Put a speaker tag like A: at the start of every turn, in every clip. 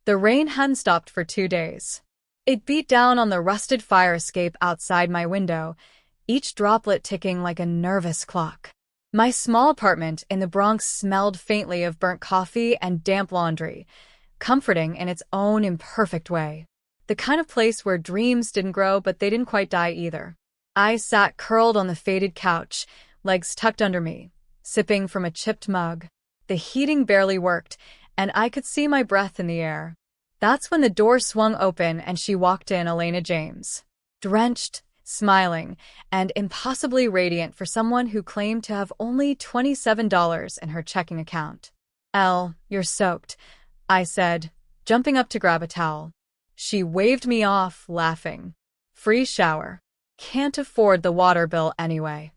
A: The rain hadn't stopped for 2 days. It beat down on the rusted fire escape outside my window, each droplet ticking like a nervous clock. My small apartment in the Bronx smelled faintly of burnt coffee and damp laundry, comforting in its own imperfect way. The kind of place where dreams didn't grow, but they didn't quite die either. I sat curled on the faded couch, legs tucked under me, sipping from a chipped mug. The heating barely worked, and I could see my breath in the air. That's when the door swung open and she walked in, Elena James. Drenched, smiling, and impossibly radiant for someone who claimed to have only $27 in her checking account. "Elle, you're soaked," I said, jumping up to grab a towel. She waved me off, laughing. "Free shower. Can't afford the water bill anyway."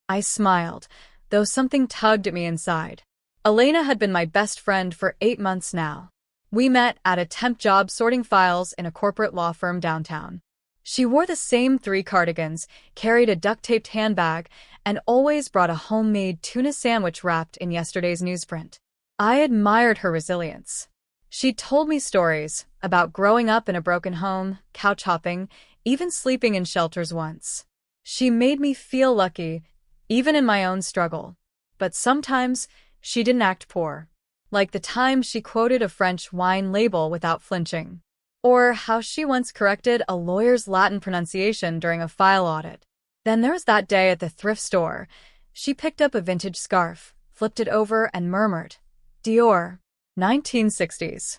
A: I smiled, though something tugged at me inside. Elena had been my best friend for 8 months now. We met at a temp job sorting files in a corporate law firm downtown. She wore the same 3 cardigans, carried a duct-taped handbag, and always brought a homemade tuna sandwich wrapped in yesterday's newsprint. I admired her resilience. She told me stories about growing up in a broken home, couch hopping, even sleeping in shelters once. She made me feel lucky, even in my own struggle. But sometimes she didn't act poor. Like the time she quoted a French wine label without flinching. Or how she once corrected a lawyer's Latin pronunciation during a file audit. Then there was that day at the thrift store. She picked up a vintage scarf, flipped it over, and murmured, "Dior, 1960s.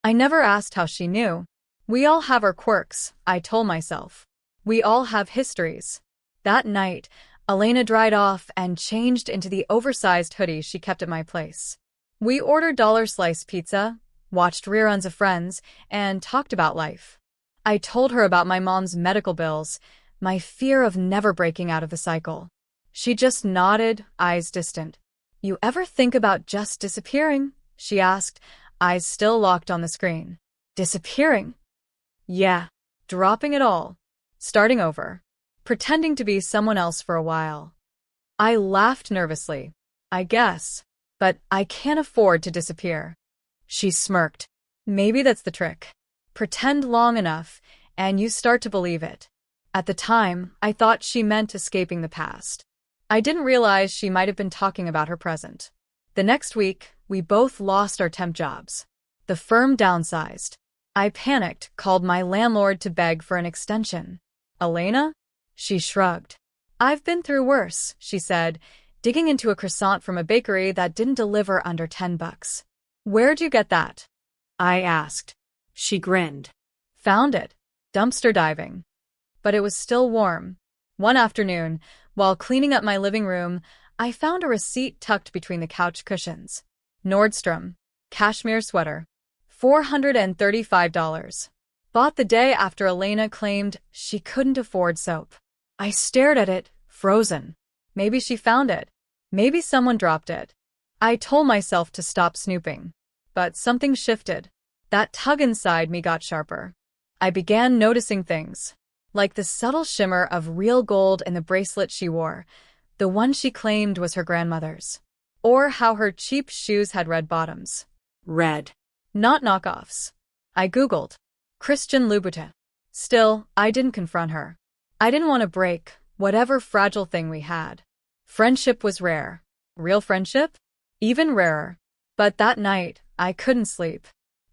A: I never asked how she knew. We all have our quirks, I told myself. We all have histories. That night, Elena dried off and changed into the oversized hoodie she kept at my place. We ordered dollar-slice pizza, watched reruns of Friends, and talked about life. I told her about my mom's medical bills, my fear of never breaking out of the cycle. She just nodded, eyes distant. "You ever think about just disappearing?" she asked, eyes still locked on the screen. "Disappearing?" "Yeah, dropping it all. Starting over. Pretending to be someone else for a while." I laughed nervously. "I guess. But I can't afford to disappear." She smirked. "Maybe that's the trick. Pretend long enough, and you start to believe it." At the time, I thought she meant escaping the past. I didn't realize she might have been talking about her present. The next week, we both lost our temp jobs. The firm downsized. I panicked, called my landlord to beg for an extension. "Elena?" She shrugged. "I've been through worse," she said, digging into a croissant from a bakery that didn't deliver under $10. "Where'd you get that?" I asked. She grinned. "Found it. Dumpster diving." But it was still warm. One afternoon, while cleaning up my living room, I found a receipt tucked between the couch cushions. Nordstrom. Cashmere sweater. $435. Bought the day after Elena claimed she couldn't afford soap. I stared at it, frozen. Maybe she found it. Maybe someone dropped it. I told myself to stop snooping. But something shifted. That tug inside me got sharper. I began noticing things. Like the subtle shimmer of real gold in the bracelet she wore, the one she claimed was her grandmother's. Or how her cheap shoes had red bottoms. Red. Not knockoffs. I Googled. Christian Louboutin. Still, I didn't confront her. I didn't want to break whatever fragile thing we had. Friendship was rare. Real friendship? Even rarer. But that night, I couldn't sleep.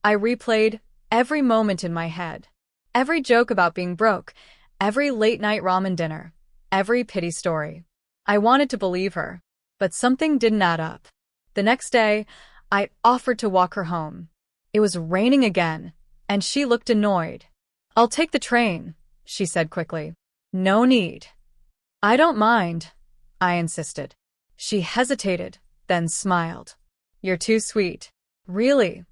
A: I replayed every moment in my head. Every joke about being broke, every late-night ramen dinner, every pity story. I wanted to believe her, but something didn't add up. The next day, I offered to walk her home. It was raining again, and she looked annoyed. "I'll take the train," she said quickly. "No need." "I don't mind," I insisted. She hesitated, then smiled. "You're too sweet." "Really?"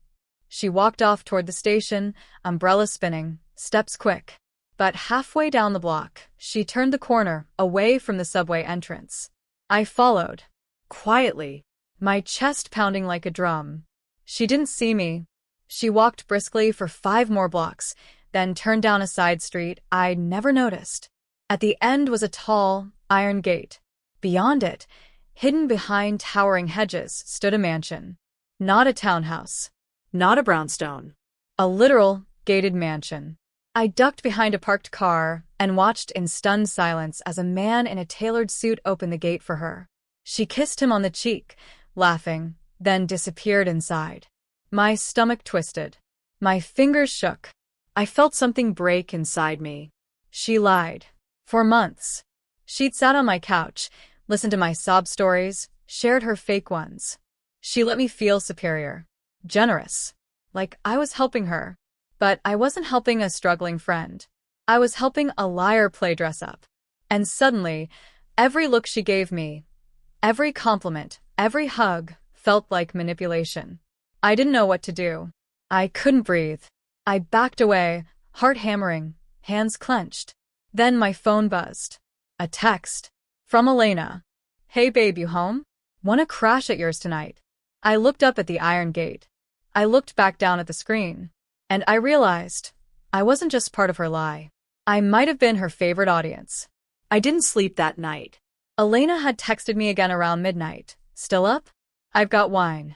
A: She walked off toward the station, umbrella spinning, steps quick. But halfway down the block, she turned the corner, away from the subway entrance. I followed. Quietly, my chest pounding like a drum. She didn't see me. She walked briskly for 5 more blocks, then turned down a side street I'd never noticed. At the end was a tall, iron gate. Beyond it, hidden behind towering hedges, stood a mansion. Not a townhouse. Not a brownstone. A literal, gated mansion. I ducked behind a parked car and watched in stunned silence as a man in a tailored suit opened the gate for her. She kissed him on the cheek, laughing, then disappeared inside. My stomach twisted. My fingers shook. I felt something break inside me. She lied. For months. She'd sat on my couch, listened to my sob stories, shared her fake ones. She let me feel superior. Generous. Like I was helping her. But I wasn't helping a struggling friend. I was helping a liar play dress up. And suddenly, every look she gave me, every compliment, every hug, felt like manipulation. I didn't know what to do. I couldn't breathe. I backed away, heart hammering, hands clenched. Then my phone buzzed. A text. From Elena. Hey babe, you home? Wanna crash at yours tonight? I looked up at the iron gate. I looked back down at the screen. And I realized I wasn't just part of her lie. I might have been her favorite audience. I didn't sleep that night. Elena had texted me again around midnight. Still up? I've got wine.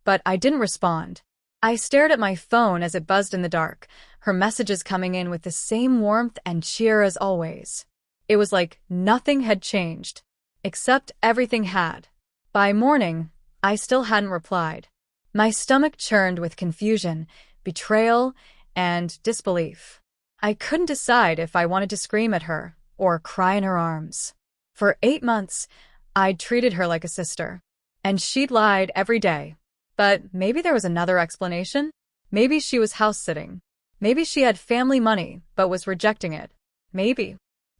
A: But I didn't respond. I stared at my phone as it buzzed in the dark, her messages coming in with the same warmth and cheer as always. It was like nothing had changed. Except everything had. By morning, I still hadn't replied. My stomach churned with confusion, betrayal, and disbelief. I couldn't decide if I wanted to scream at her or cry in her arms. For 8 months, I'd treated her like a sister. And she'd lied every day. But maybe there was another explanation. Maybe she was house-sitting. Maybe she had family money, but was rejecting it. Maybe.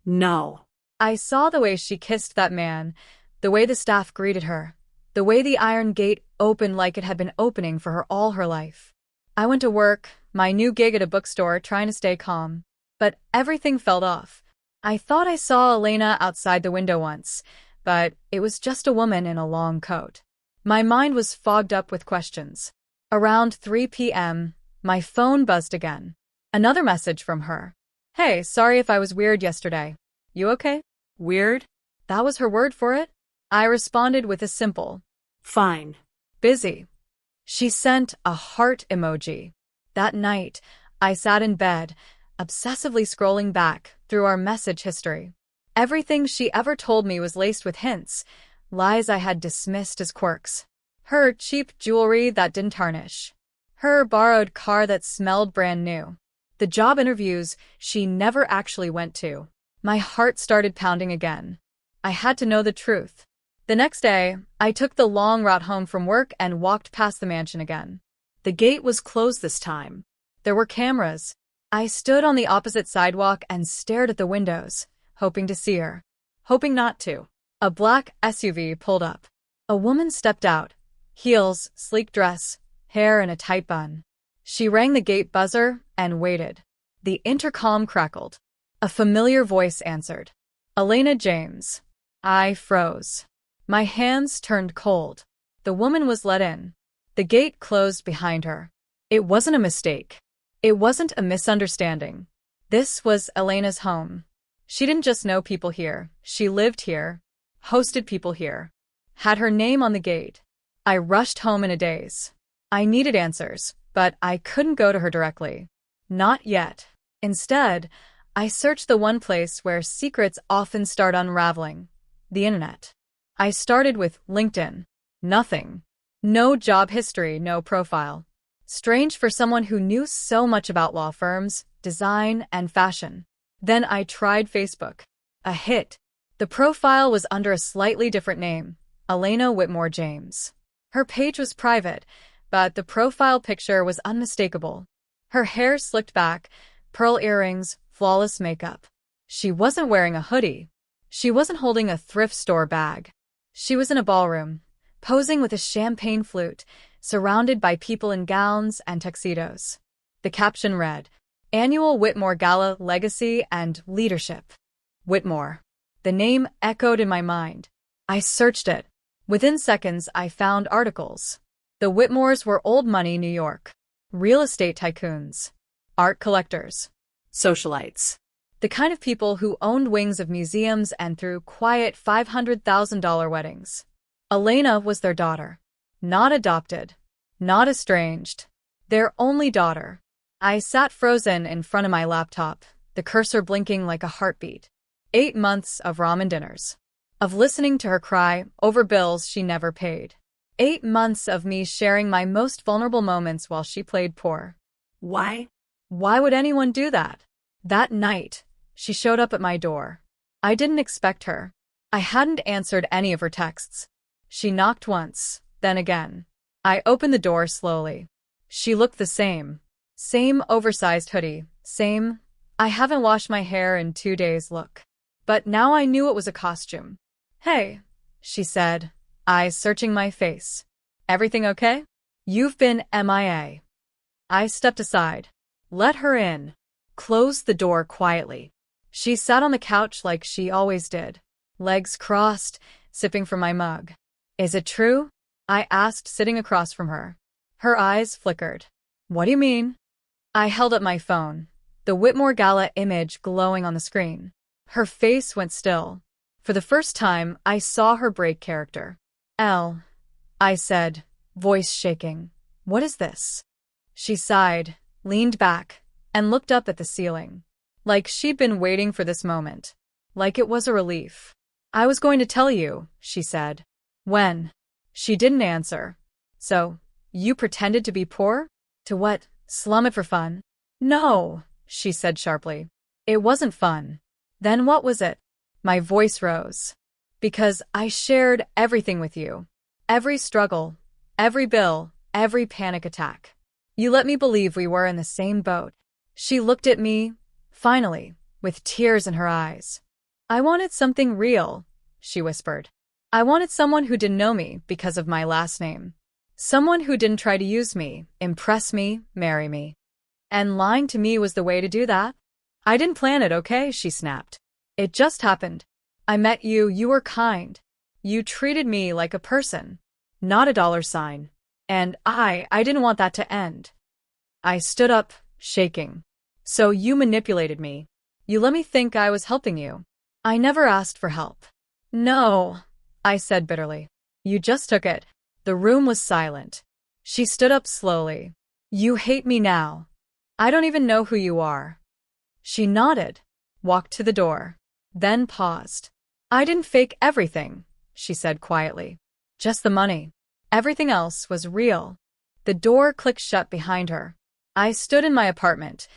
B: No.
A: I saw the way she kissed that man, the way the staff greeted her, the way the iron gate opened like it had been opening for her all her life. I went to work, my new gig at a bookstore, trying to stay calm. But everything felt off. I thought I saw Elena outside the window once, but it was just a woman in a long coat. My mind was fogged up with questions. Around 3 p.m., my phone buzzed again. Another message from her. Hey, sorry if I was weird yesterday. You okay?
B: Weird?
A: That was her word for it? I responded with a simple,
B: Fine.
A: busy. She sent a heart emoji. That night, I sat in bed, obsessively scrolling back through our message history. Everything she ever told me was laced with hints, lies I had dismissed as quirks. Her cheap jewelry that didn't tarnish. Her borrowed car that smelled brand new. The job interviews she never actually went to. My heart started pounding again. I had to know the truth. The next day, I took the long route home from work and walked past the mansion again.
B: The gate was closed this time.
A: There were cameras. I stood on the opposite sidewalk and stared at the windows, hoping to see her. Hoping not to. A black SUV pulled up. A woman stepped out. Heels, sleek dress, hair in a tight bun. She rang the gate buzzer and waited. The intercom crackled. A familiar voice answered. Elena James. I froze. My hands turned cold. The woman was let in. The gate closed behind her. It wasn't a mistake. It wasn't a misunderstanding. This was Elena's home. She didn't just know people here. She lived here, hosted people here, had her name on the gate. I rushed home in a daze. I needed answers, but I couldn't go to her directly. Not yet. Instead, I searched the one place where secrets often start unraveling. The internet. I started with LinkedIn. Nothing. No job history, no profile. Strange for someone who knew so much about law firms, design, and fashion. Then I tried Facebook. A hit. The profile was under a slightly different name, Elena Whitmore James. Her page was private, but the profile picture was unmistakable. Her hair slicked back, pearl earrings, flawless makeup. She wasn't wearing a hoodie. She wasn't holding a thrift store bag. She was in a ballroom, posing with a champagne flute, surrounded by people in gowns and tuxedos. The caption read, Annual Whitmore Gala Legacy and Leadership. Whitmore. The name echoed in my mind. I searched it. Within seconds, I found articles. The Whitmores were old money New York. Real estate tycoons. Art collectors.
B: Socialites.
A: The kind of people who owned wings of museums and threw quiet $500,000 weddings. Elena was their daughter. Not adopted. Not estranged. Their only daughter. I sat frozen in front of my laptop, the cursor blinking like a heartbeat. 8 months of ramen dinners. Of listening to her cry over bills she never paid. 8 months of me sharing my most vulnerable moments while she played poor.
B: Why?
A: Why would anyone do that? That night, she showed up at my door. I didn't expect her. I hadn't answered any of her texts. She knocked once, then again. I opened the door slowly. She looked the same. Same oversized hoodie, same, I haven't washed my hair in 2 days look. But now I knew it was a costume. Hey, she said, eyes searching my face. Everything okay? You've been MIA. I stepped aside. Let her in. Closed the door quietly. She sat on the couch like she always did. Legs crossed, sipping from my mug. Is it true? I asked, sitting across from her. Her eyes flickered. What do you mean? I held up my phone, the Whitmore Gala image glowing on the screen. Her face went still. For the first time, I saw her break character. I said, voice shaking. What is this? She sighed, leaned back, and looked up at the ceiling. Like she'd been waiting for this moment. Like it was a relief. I was going to tell you, she said. When? She didn't answer. So, you pretended to be poor? To what? Slum it for fun? No, she said sharply. It wasn't fun. Then what was it? My voice rose. Because I shared everything with you. Every struggle, every bill, every panic attack. You let me believe we were in the same boat. She looked at me, finally, with tears in her eyes. I wanted something real, she whispered. I wanted someone who didn't know me because of my last name. Someone who didn't try to use me, impress me, marry me. And lying to me was the way to do that? I didn't plan it, okay? She snapped. It just happened. I met you, you were kind. You treated me like a person, not a dollar sign. And I didn't want that to end. I stood up, shaking. So you manipulated me. You let me think I was helping you. I never asked for help. No, I said bitterly. You just took it. The room was silent. She stood up slowly. You hate me now. I don't even know who you are. She nodded, walked to the door, then paused. I didn't fake everything, she said quietly. Just the money. Everything else was real. The door clicked shut behind her. I stood in my apartment,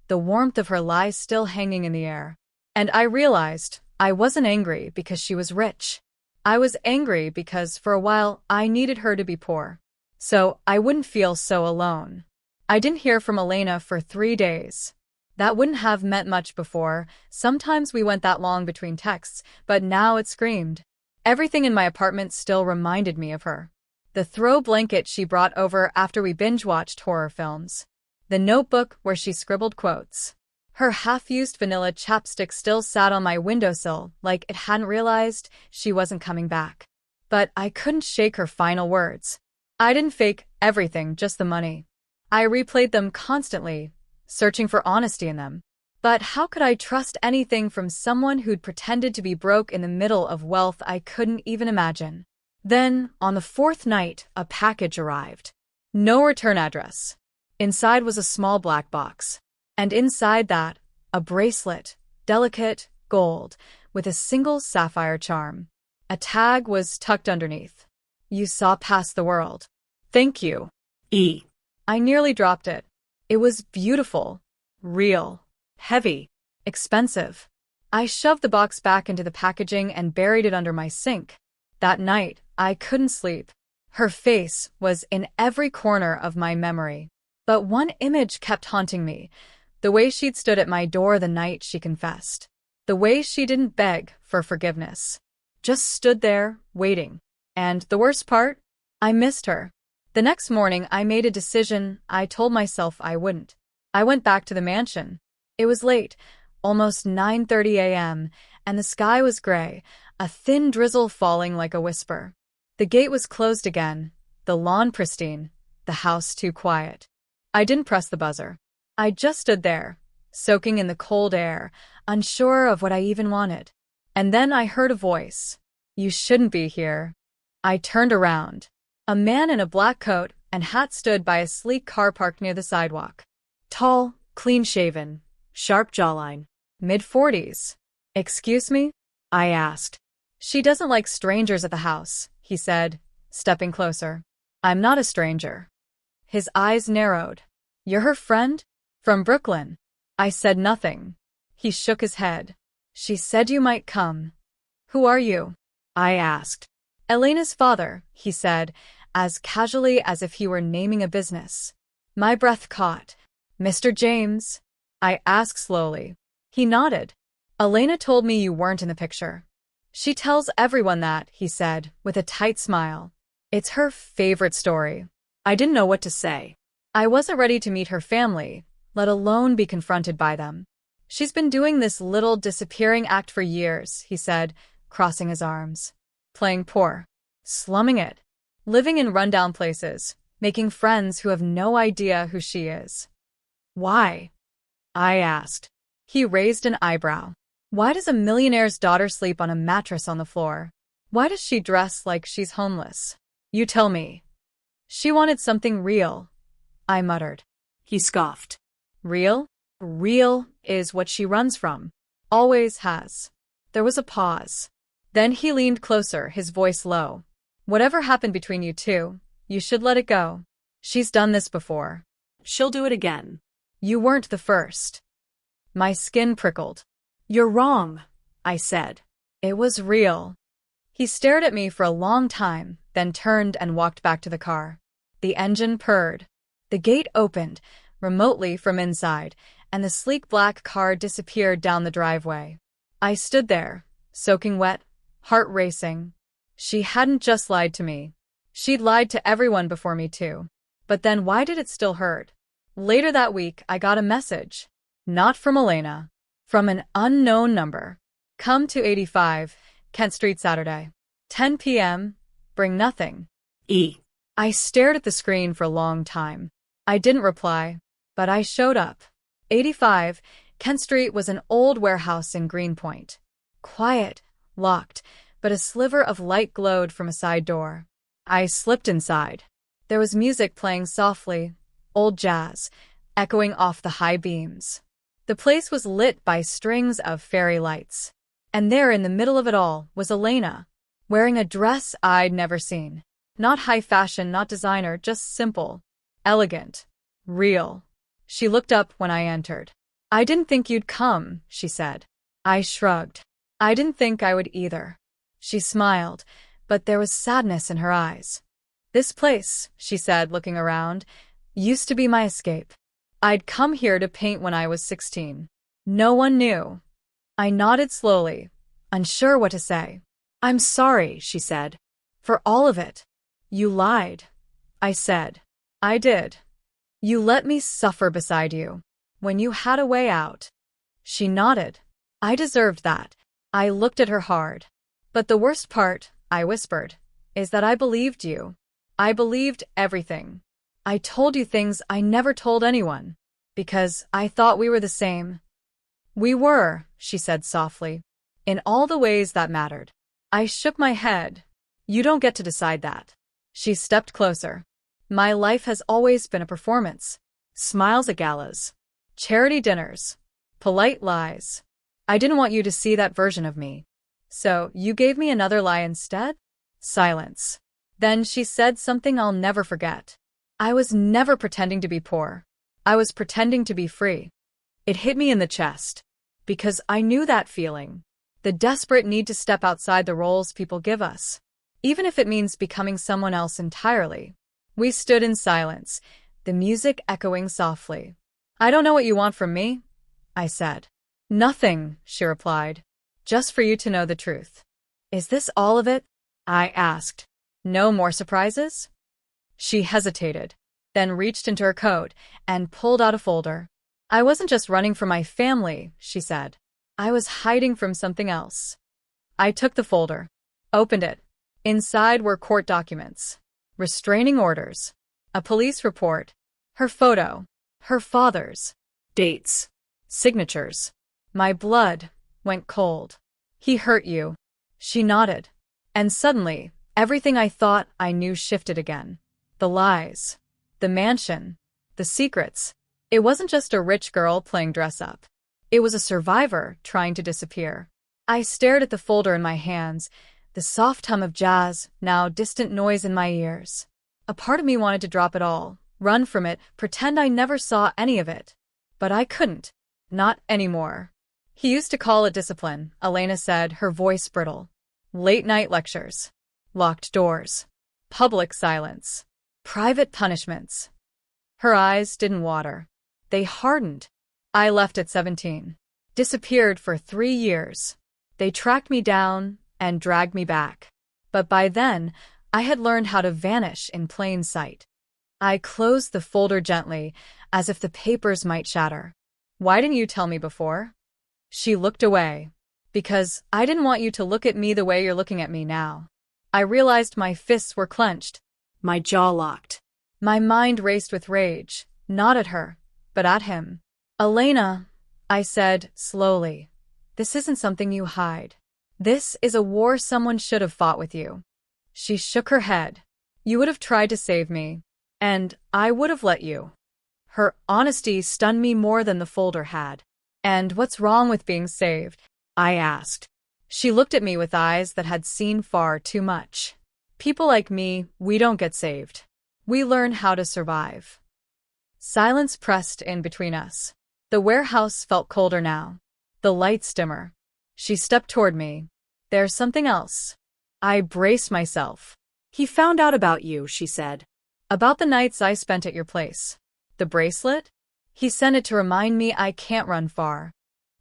A: the warmth of her lies still hanging in the air. And I realized I wasn't angry because she was rich. I was angry because for a while I needed her to be poor. So I wouldn't feel so alone. I didn't hear from Elena for 3 days. That wouldn't have meant much before. Sometimes we went that long between texts, but now it screamed. Everything in my apartment still reminded me of her. The throw blanket she brought over after we binge-watched horror films. The notebook where she scribbled quotes. Her half-used vanilla chapstick still sat on my windowsill like it hadn't realized she wasn't coming back. But I couldn't shake her final words. I didn't fake everything, just the money. I replayed them constantly, searching for honesty in them. But how could I trust anything from someone who'd pretended to be broke in the middle of wealth I couldn't even imagine? Then, on the 4th night, a package arrived. No return address. Inside was a small black box. And inside that, a bracelet, delicate, gold, with a single sapphire charm. A tag was tucked underneath. You saw past the world. Thank you.
B: E.
A: I nearly dropped it. It was beautiful, real, heavy, expensive. I shoved the box back into the packaging and buried it under my sink. That night, I couldn't sleep. Her face was in every corner of my memory. But one image kept haunting me. The way she'd stood at my door the night she confessed. The way she didn't beg for forgiveness. Just stood there, waiting. And the worst part? I missed her. The next morning, I made a decision I told myself I wouldn't. I went back to the mansion. It was late, almost 9:30 a.m., and the sky was gray, a thin drizzle falling like a whisper. The gate was closed again, the lawn pristine, the house too quiet. I didn't press the buzzer. I just stood there, soaking in the cold air, unsure of what I even wanted. And then I heard a voice. You shouldn't be here. I turned around. A man in a black coat, and hat stood by a sleek car parked near the sidewalk. Tall, clean-shaven,
B: Sharp jawline.
A: mid-40s. Excuse me? I asked. She doesn't like strangers at the house, he said, stepping closer. I'm not a stranger. His eyes narrowed. You're her friend? From Brooklyn. I said nothing. He shook his head. She said you might come. Who are you? I asked. Elena's father, he said, as casually as if he were naming a business. My breath caught. Mr. James? I asked slowly. He nodded. Elena told me you weren't in the picture. She tells everyone that, he said, with a tight smile. It's her favorite story.
B: I didn't know what to say.
A: I wasn't ready to meet her family, let alone be confronted by them. She's been doing this little disappearing act for years, he said, crossing his arms. Playing poor. Slumming it. Living in rundown places. Making friends who have no idea who she is. Why? I asked. He raised an eyebrow. Why does a millionaire's daughter sleep on a mattress on the floor? Why does she dress like she's homeless? You tell me. She wanted something real, I muttered.
B: He scoffed.
A: Real? Real is what she runs from. Always has. There was a pause. Then he leaned closer, his voice low. Whatever happened between you two, you should let it go. She's done this before.
B: She'll do it again.
A: You weren't the first. My skin prickled. You're wrong, I said. It was real. He stared at me for a long time, then turned and walked back to the car. The engine purred. The gate opened, remotely from inside, and the sleek black car disappeared down the driveway. I stood there, soaking wet, heart racing. She hadn't just lied to me. She'd lied to everyone before me too. But then why did it still hurt? Later that week, I got a message. Not from Elena. From an unknown number. Come to 85, Kent Street Saturday. 10 p.m. Bring nothing. I stared at the screen for a long time. I didn't reply, but I showed up. 85, Kent Street was an old warehouse in Greenpoint. Quiet, locked, but a sliver of light glowed from a side door. I slipped inside. There was music playing softly, old jazz, echoing off the high beams. The place was lit by strings of fairy lights. And there in the middle of it all was Elena, wearing a dress I'd never seen. Not high fashion, not designer, just simple, elegant, real. She looked up when I entered. I didn't think you'd come, she said. I shrugged. I didn't think I would either. She smiled, but there was sadness in her eyes. This place, she said, looking around, used to be my escape. I'd come here to paint when I was 16. No one knew. I nodded slowly, unsure what to say. I'm sorry, she said. For all of it. You lied. I said. I did. You let me suffer beside you. When you had a way out. She nodded. I deserved that. I looked at her hard. But the worst part, I whispered, is that I believed you. I believed everything. I told you things I never told anyone. Because I thought we were the same. We were, she said softly. In all the ways that mattered. I shook my head. You don't get to decide that. She stepped closer. My life has always been a performance. Smiles at galas. Charity dinners. Polite lies. I didn't want you to see that version of me. So, you gave me another lie instead? Silence. Then she said something I'll never forget. I was never pretending to be poor. I was pretending to be free. It hit me in the chest. Because I knew that feeling. The desperate need to step outside the roles people give us. Even if it means becoming someone else entirely. We stood in silence, the music echoing softly. I don't know what you want from me, I said. Nothing, she replied. Just for you to know the truth. Is this all of it? I asked. No more surprises? She hesitated, then reached into her coat and pulled out a folder. I wasn't just running from my family, she said. I was hiding from something else. I took the folder, opened it. Inside were court documents, restraining orders, a police report, her photo, her father's, dates, signatures. My blood went cold. He hurt you. She nodded. And suddenly, everything I thought I knew shifted again. The lies. The mansion. The secrets. It wasn't just a rich girl playing dress-up. It was a survivor trying to disappear. I stared at the folder in my hands, the soft hum of jazz, now distant noise in my ears. A part of me wanted to drop it all, run from it, pretend I never saw any of it. But I couldn't. Not anymore. He used to call it discipline, Elena said, her voice brittle. Late-night lectures. Locked doors. Public silence. Private punishments. Her eyes didn't water. They hardened. I left at 17. Disappeared for 3 years. They tracked me down and dragged me back. But by then, I had learned how to vanish in plain sight. I closed the folder gently, as if the papers might shatter. Why didn't you tell me before? She looked away. Because I didn't want you to look at me the way you're looking at me now. I realized my fists were clenched.
B: My jaw locked.
A: My mind raced with rage, not at her, but at him. Elena, I said slowly, this isn't something you hide. This is a war someone should have fought with you. She shook her head. You would have tried to save me, and I would have let you. Her honesty stunned me more than the folder had. And what's wrong with being saved? I asked. She looked at me with eyes that had seen far too much. People like me, we don't get saved. We learn how to survive. Silence pressed in between us. The warehouse felt colder now. The lights dimmer. She stepped toward me. There's something else. I braced myself.
B: He found out about you, she said.
A: About the nights I spent at your place. The bracelet? He sent it to remind me I can't run far.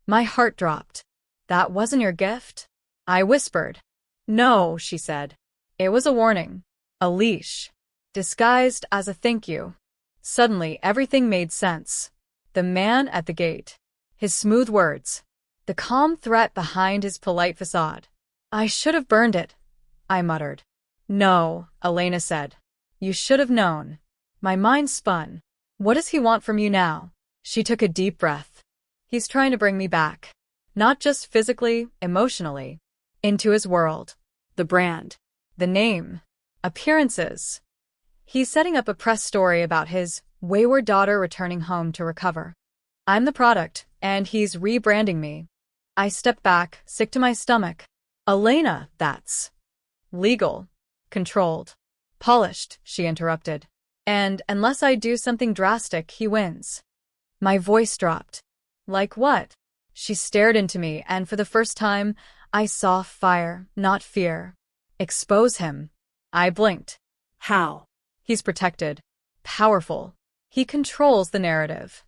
A: My heart dropped. That wasn't your gift? I whispered. No, she said. It was a warning. A leash. Disguised as a thank you. Suddenly, everything made sense. The man at the gate. His smooth words. The calm threat behind his polite facade. I should have burned it, I muttered. No, Elena said. You should have known. My mind spun. What does he want from you now? She took a deep breath. He's trying to bring me back. Not just physically, emotionally. Into his world.
B: The brand.
A: The name. Appearances. He's setting up a press story about his wayward daughter returning home to recover. I'm the product, and he's rebranding me. I stepped back, sick to my stomach. Elena, that's legal. Controlled. Polished, she interrupted. And unless I do something drastic, he wins. My voice dropped. Like what? She stared into me, and for the first time, I saw fire, not fear. Expose him. I blinked.
B: How?
A: He's protected. Powerful. He controls the narrative.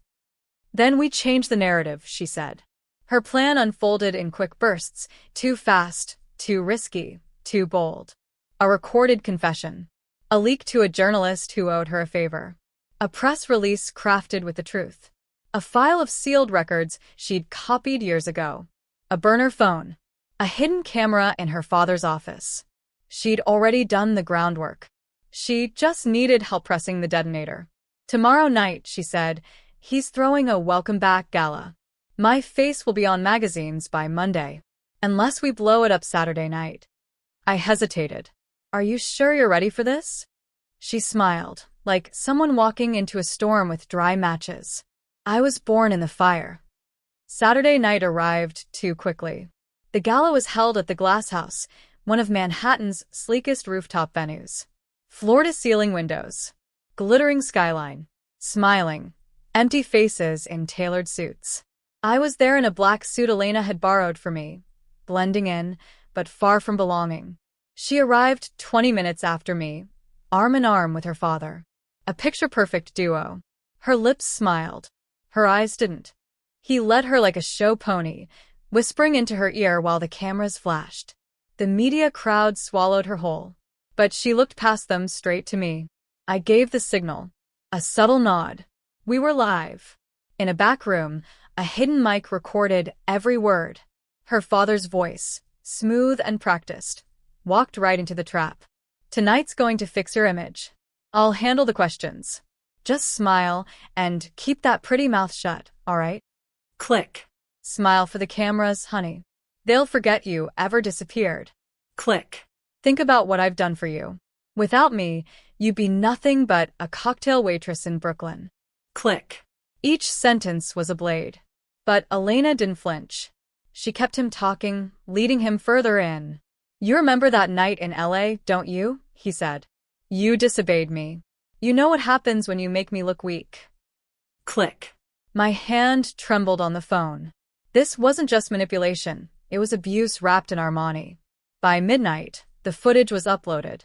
A: Then we change the narrative, she said. Her plan unfolded in quick bursts, too fast, too risky, too bold. A recorded confession. A leak to a journalist who owed her a favor. A press release crafted with the truth. A file of sealed records she'd copied years ago. A burner phone. A hidden camera in her father's office. She'd already done the groundwork. She just needed help pressing the detonator. Tomorrow night, she said, he's throwing a welcome back gala. My face will be on magazines by Monday. Unless we blow it up Saturday night. I hesitated. Are you sure you're ready for this? She smiled, like someone walking into a storm with dry matches. I was born in the fire. Saturday night arrived too quickly. The gala was held at the Glass House, one of Manhattan's sleekest rooftop venues. Floor-to-ceiling windows. Glittering skyline. Smiling. Empty faces in tailored suits. I was there in a black suit Elena had borrowed for me, blending in, but far from belonging. She arrived 20 minutes after me, arm in arm with her father. A picture-perfect duo. Her lips smiled. Her eyes didn't. He led her like a show pony, whispering into her ear while the cameras flashed. The media crowd swallowed her whole. But she looked past them straight to me. I gave the signal. A subtle nod. We were live. In a back room, a hidden mic recorded every word. Her father's voice, smooth and practiced, walked right into the trap. Tonight's going to fix your image. I'll handle the questions. Just smile and keep that pretty mouth shut, all right?
B: Click.
A: Smile for the cameras, honey. They'll forget you ever disappeared.
B: Click.
A: Think about what I've done for you. Without me, You'd be nothing but a cocktail waitress in Brooklyn.
B: Click.
A: Each sentence was a blade. But Elena didn't flinch. She kept him talking, leading him further in. You remember that night in LA, don't you? He said. You disobeyed me. You know what happens when you make me look weak.
B: Click.
A: My hand trembled on the phone. This wasn't just manipulation. It was abuse wrapped in Armani. By midnight, the footage was uploaded.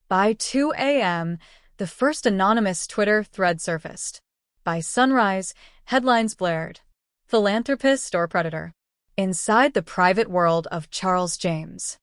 A: By 2 a.m., the first anonymous Twitter thread surfaced. By sunrise, headlines blared. Philanthropist or predator? Inside the private world of Charles James.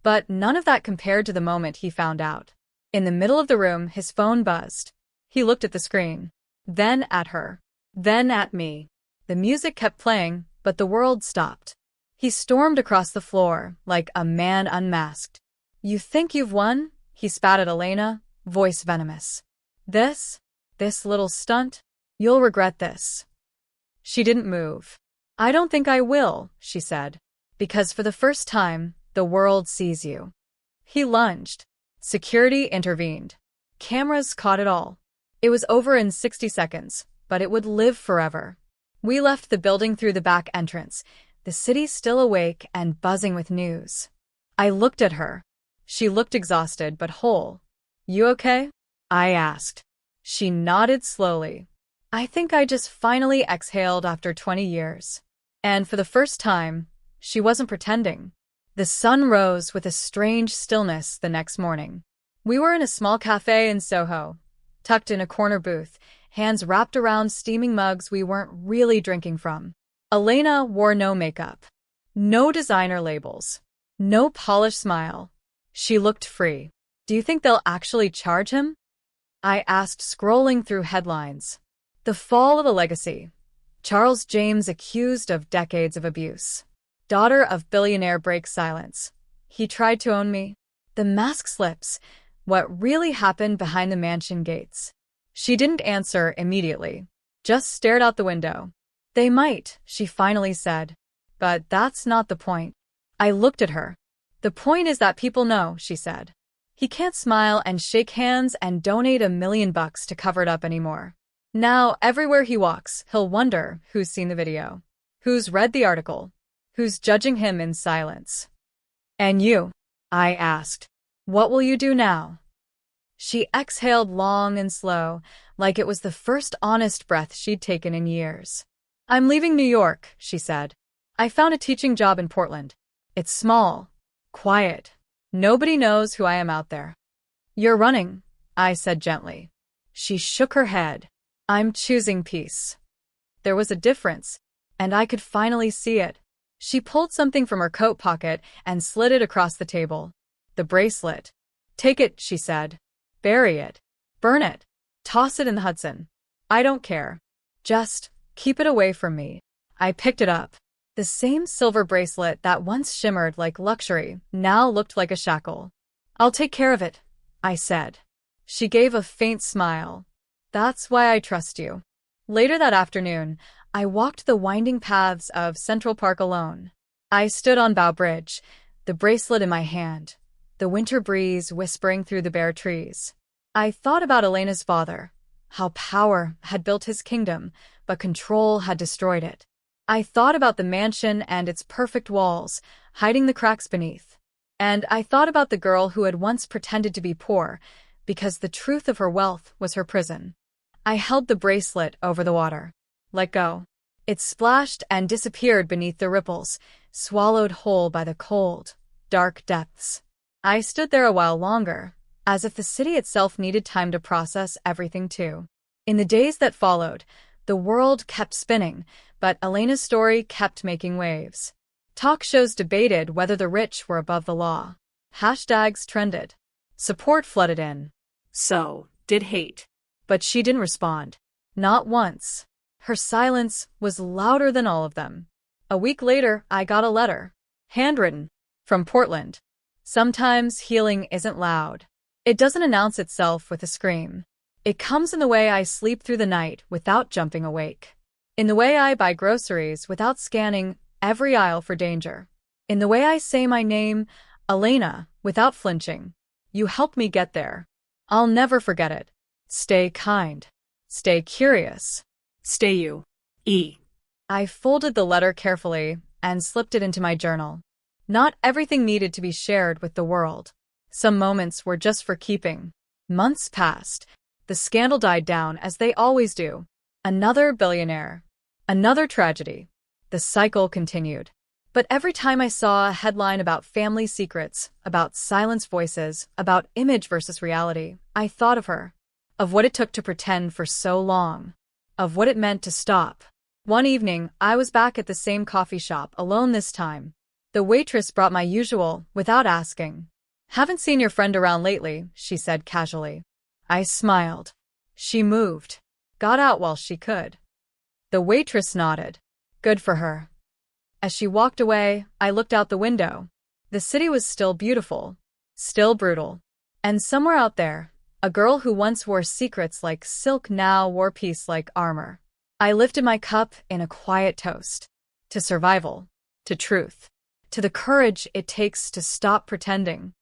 A: But none of that compared to the moment he found out. In the middle of the room, his phone buzzed. He looked at the screen. Then at her. Then at me. The music kept playing, but the world stopped. He stormed across the floor, like a man unmasked. You think you've won? He spat at Elena, voice venomous. This little stunt? You'll regret this. She didn't move. I don't think I will, she said. Because for the first time, the world sees you. He lunged. Security intervened. Cameras caught it all. It was over in 60 seconds, but it would live forever. We left the building through the back entrance, the city still awake and buzzing with news. I looked at her. She looked exhausted but whole. You okay? I asked. She nodded slowly. I think I just finally exhaled after 20 years. And for the first time, she wasn't pretending. The sun rose with a strange stillness the next morning. We were in a small cafe in Soho, tucked in a corner booth, hands wrapped around steaming mugs we weren't really drinking from. Elena wore no makeup, no designer labels, no polished smile. She looked free. Do you think they'll actually charge him? I asked, scrolling through headlines. The fall of a legacy. Charles James accused of decades of abuse. Daughter of billionaire breaks silence. He tried to own me. The mask slips. What really happened behind the mansion gates? She didn't answer immediately, just stared out the window. They might, she finally said. But that's not the point. I looked at her. The point is that people know, she said. He can't smile and shake hands and donate $1 million to cover it up anymore. Now, everywhere he walks, he'll wonder who's seen the video, who's read the article, who's judging him in silence. And you? I asked. What will you do now? She exhaled long and slow, like it was the first honest breath she'd taken in years. I'm leaving New York, she said. I found a teaching job in Portland. It's small, quiet. Nobody knows who I am out there. You're running, I said gently. She shook her head. I'm choosing peace. There was a difference, and I could finally see it. She pulled something from her coat pocket and slid it across the table. The bracelet. Take it, she said. Bury it. Burn it. Toss it in the Hudson. I don't care. Just keep it away from me. I picked it up. The same silver bracelet that once shimmered like luxury now looked like a shackle. I'll take care of it, I said. She gave a faint smile. That's why I trust you. Later that afternoon, I walked the winding paths of Central Park alone. I stood on Bow Bridge, the bracelet in my hand, the winter breeze whispering through the bare trees. I thought about Elena's father, how power had built his kingdom, but control had destroyed it. I thought about the mansion and its perfect walls, hiding the cracks beneath. And I thought about the girl who had once pretended to be poor, because the truth of her wealth was her prison. I held the bracelet over the water. Let go. It splashed and disappeared beneath the ripples, swallowed whole by the cold, dark depths. I stood there a while longer, as if the city itself needed time to process everything too. In the days that followed, the world kept spinning, but Elena's story kept making waves. Talk shows debated whether the rich were above the law. Hashtags trended. Support flooded in.
B: So, did hate.
A: But she didn't respond. Not once. Her silence was louder than all of them. A week later, I got a letter. Handwritten. From Portland. Sometimes healing isn't loud. It doesn't announce itself with a scream. It comes in the way I sleep through the night without jumping awake. In the way I buy groceries without scanning every aisle for danger. In the way I say my name, Elena, without flinching. You helped me get there. I'll never forget it. Stay kind. Stay curious.
B: Stay you. E.
A: I folded the letter carefully and slipped it into my journal. Not everything needed to be shared with the world. Some moments were just for keeping. Months passed. The scandal died down as they always do. Another billionaire. Another tragedy. The cycle continued. But every time I saw a headline about family secrets, about silenced voices, about image versus reality, I thought of her. Of what it took to pretend for so long. Of what it meant to stop. One evening, I was back at the same coffee shop, alone this time. The waitress brought my usual, without asking. "Haven't seen your friend around lately," she said casually. I smiled. She moved. Got out while she could. The waitress nodded. Good for her. As she walked away, I looked out the window. The city was still beautiful. Still brutal. And somewhere out there, a girl who once wore secrets like silk now wore peace like armor. I lifted my cup in a quiet toast. To survival. To truth. To the courage it takes to stop pretending.